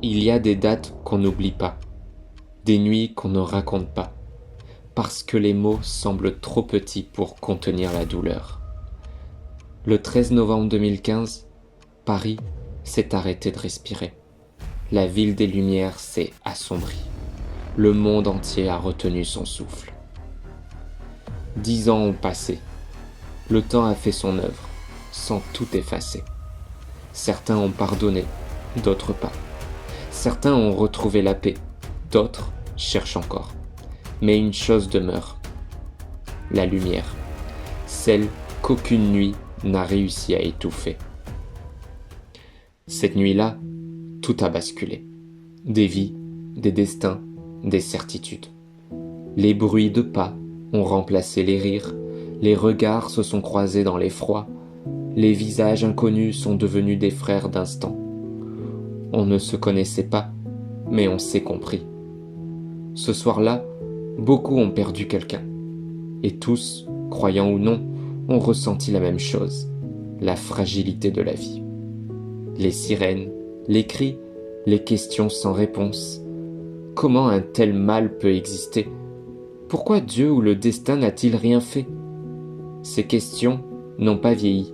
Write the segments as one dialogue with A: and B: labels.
A: Il y a des dates qu'on n'oublie pas, des nuits qu'on ne raconte pas, parce que les mots semblent trop petits pour contenir la douleur. Le 13 novembre 2015, Paris s'est arrêté de respirer. La ville des Lumières s'est assombrie. Le monde entier a retenu son souffle. 10 ans ont passé. Le temps a fait son œuvre, sans tout effacer. Certains ont pardonné, d'autres pas. Certains ont retrouvé la paix, d'autres cherchent encore. Mais une chose demeure, la lumière, celle qu'aucune nuit n'a réussi à étouffer. Cette nuit-là, tout a basculé. Des vies, des destins, des certitudes. Les bruits de pas ont remplacé les rires, les regards se sont croisés dans l'effroi, les visages inconnus sont devenus des frères d'instant. On ne se connaissait pas, mais on s'est compris. Ce soir-là, beaucoup ont perdu quelqu'un. Et tous, croyants ou non, ont ressenti la même chose, la fragilité de la vie. Les sirènes, les cris, les questions sans réponse. Comment un tel mal peut exister? Pourquoi Dieu ou le destin n'a-t-il rien fait? Ces questions n'ont pas vieilli.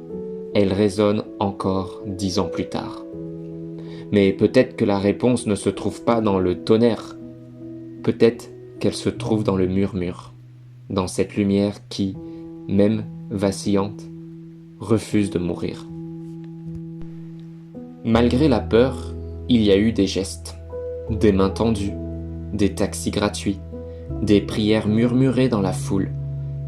A: Elles résonnent encore 10 ans plus tard. Mais peut-être que la réponse ne se trouve pas dans le tonnerre. Peut-être qu'elle se trouve dans le murmure, dans cette lumière qui, même vacillante, refuse de mourir. Malgré la peur, il y a eu des gestes, des mains tendues, des taxis gratuits, des prières murmurées dans la foule,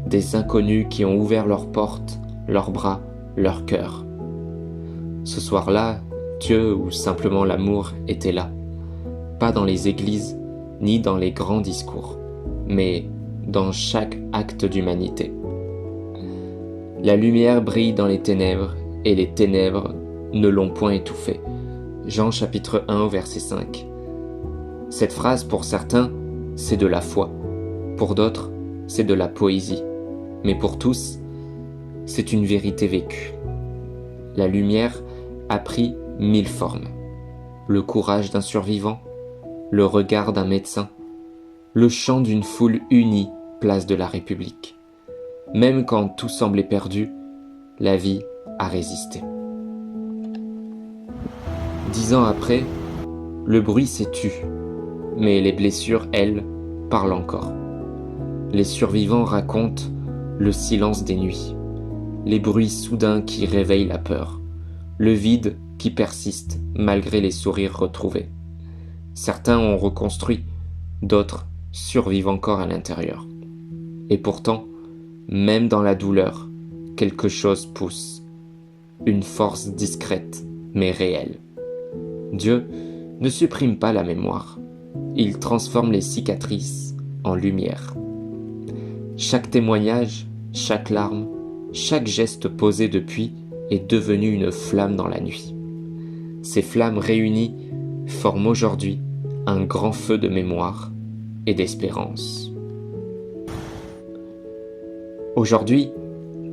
A: des inconnus qui ont ouvert leurs portes, leurs bras, leur cœur. Ce soir-là, Dieu ou simplement l'amour était là, pas dans les églises ni dans les grands discours, mais dans chaque acte d'humanité. La lumière brille dans les ténèbres et les ténèbres ne l'ont point étouffée. Jean chapitre 1 verset 5. Cette phrase pour certains, c'est de la foi. Pour d'autres, c'est de la poésie. Mais pour tous, c'est une vérité vécue. La lumière a pris 1000 formes. Le courage d'un survivant, le regard d'un médecin, le chant d'une foule unie, place de la République. Même quand tout semblait perdu, la vie a résisté. 10 ans après, le bruit s'est tu, mais les blessures, elles, parlent encore. Les survivants racontent le silence des nuits, les bruits soudains qui réveillent la peur, le vide qui persiste malgré les sourires retrouvés. Certains ont reconstruit, d'autres survivent encore à l'intérieur. Et pourtant, même dans la douleur, quelque chose pousse, une force discrète mais réelle. Dieu ne supprime pas la mémoire, il transforme les cicatrices en lumière. Chaque témoignage, chaque larme, chaque geste posé depuis est devenu une flamme dans la nuit. Ces flammes réunies forment aujourd'hui un grand feu de mémoire et d'espérance. Aujourd'hui,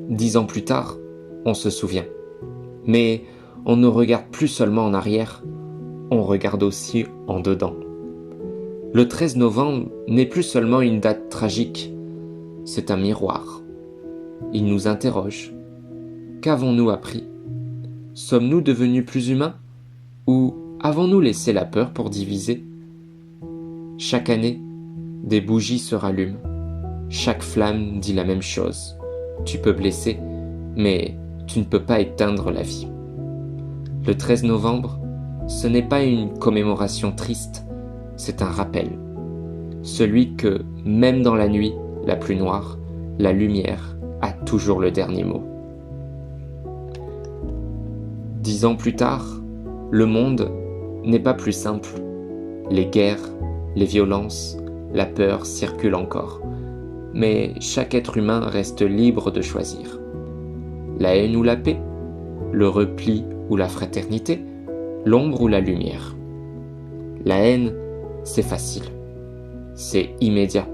A: 10 ans plus tard, on se souvient. Mais on ne regarde plus seulement en arrière, on regarde aussi en dedans. Le 13 novembre n'est plus seulement une date tragique, c'est un miroir. Il nous interroge. Qu'avons-nous appris? Sommes-nous devenus plus humains? Ou avons-nous laissé la peur pour diviser? Chaque année, des bougies se rallument. Chaque flamme dit la même chose. Tu peux blesser, mais tu ne peux pas éteindre la vie. Le 13 novembre, ce n'est pas une commémoration triste, c'est un rappel. Celui que, même dans la nuit la plus noire, la lumière a toujours le dernier mot. 10 ans plus tard, le monde n'est pas plus simple. Les guerres, les violences, la peur circulent encore. Mais chaque être humain reste libre de choisir. La haine ou la paix, le repli ou la fraternité, l'ombre ou la lumière. La haine, c'est facile, c'est immédiat,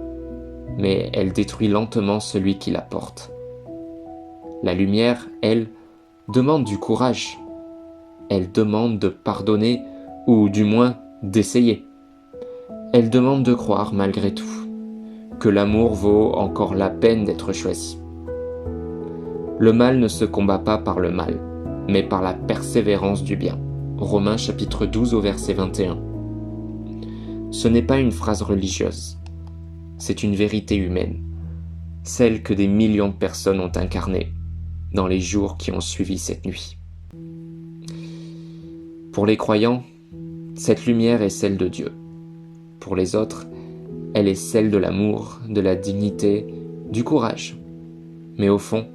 A: mais elle détruit lentement celui qui la porte. La lumière, elle, demande du courage. Elle demande de pardonner ou du moins d'essayer. Elle demande de croire malgré tout que l'amour vaut encore la peine d'être choisi. Le mal ne se combat pas par le mal, mais par la persévérance du bien. Romains chapitre 12 au verset 21. Ce n'est pas une phrase religieuse, c'est une vérité humaine, celle que des millions de personnes ont incarnée dans les jours qui ont suivi cette nuit. Pour les croyants, cette lumière est celle de Dieu. Pour les autres, elle est celle de l'amour, de la dignité, du courage. Mais au fond,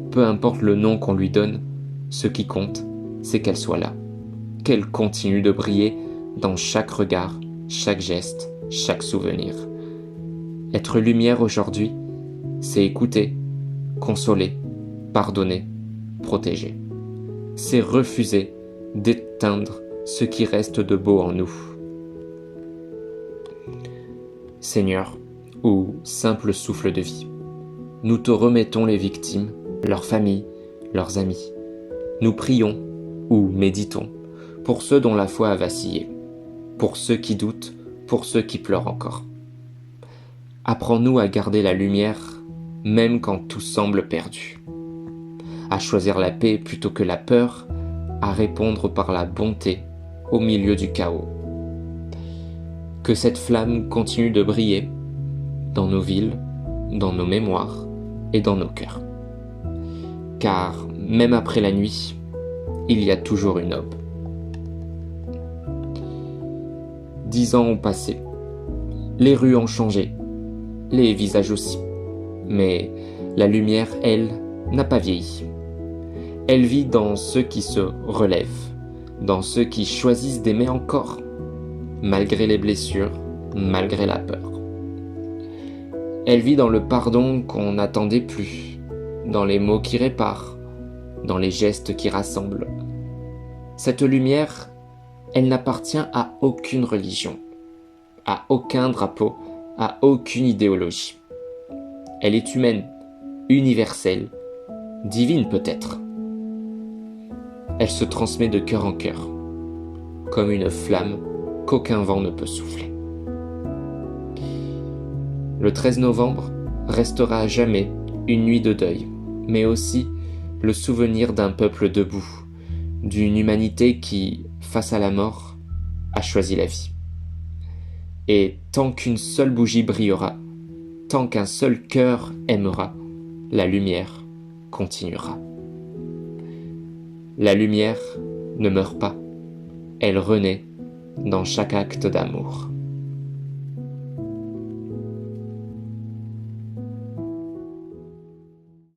A: peu importe le nom qu'on lui donne, ce qui compte, c'est qu'elle soit là, qu'elle continue de briller dans chaque regard, chaque geste, chaque souvenir. Être lumière aujourd'hui, c'est écouter, consoler, pardonner, protéger. C'est refuser d'éteindre ce qui reste de beau en nous. Seigneur, ou simple souffle de vie, nous te remettons les victimes, leurs familles, leurs amis. Nous prions ou méditons pour ceux dont la foi a vacillé, pour ceux qui doutent, pour ceux qui pleurent encore. Apprends-nous à garder la lumière même quand tout semble perdu, à choisir la paix plutôt que la peur, à répondre par la bonté au milieu du chaos. Que cette flamme continue de briller dans nos villes, dans nos mémoires et dans nos cœurs. Car même après la nuit, il y a toujours une aube. 10 ans ont passé. Les rues ont changé, les visages aussi. Mais la lumière, elle, n'a pas vieilli. Elle vit dans ceux qui se relèvent, dans ceux qui choisissent d'aimer encore, malgré les blessures, malgré la peur. Elle vit dans le pardon qu'on n'attendait plus, dans les mots qui réparent, dans les gestes qui rassemblent. Cette lumière, elle n'appartient à aucune religion, à aucun drapeau, à aucune idéologie. Elle est humaine, universelle, divine peut-être. Elle se transmet de cœur en cœur, comme une flamme qu'aucun vent ne peut souffler. Le 13 novembre restera à jamais une nuit de deuil, mais aussi le souvenir d'un peuple debout, d'une humanité qui, face à la mort, a choisi la vie. Et tant qu'une seule bougie brillera, tant qu'un seul cœur aimera, la lumière continuera. La lumière ne meurt pas, elle renaît dans chaque acte d'amour.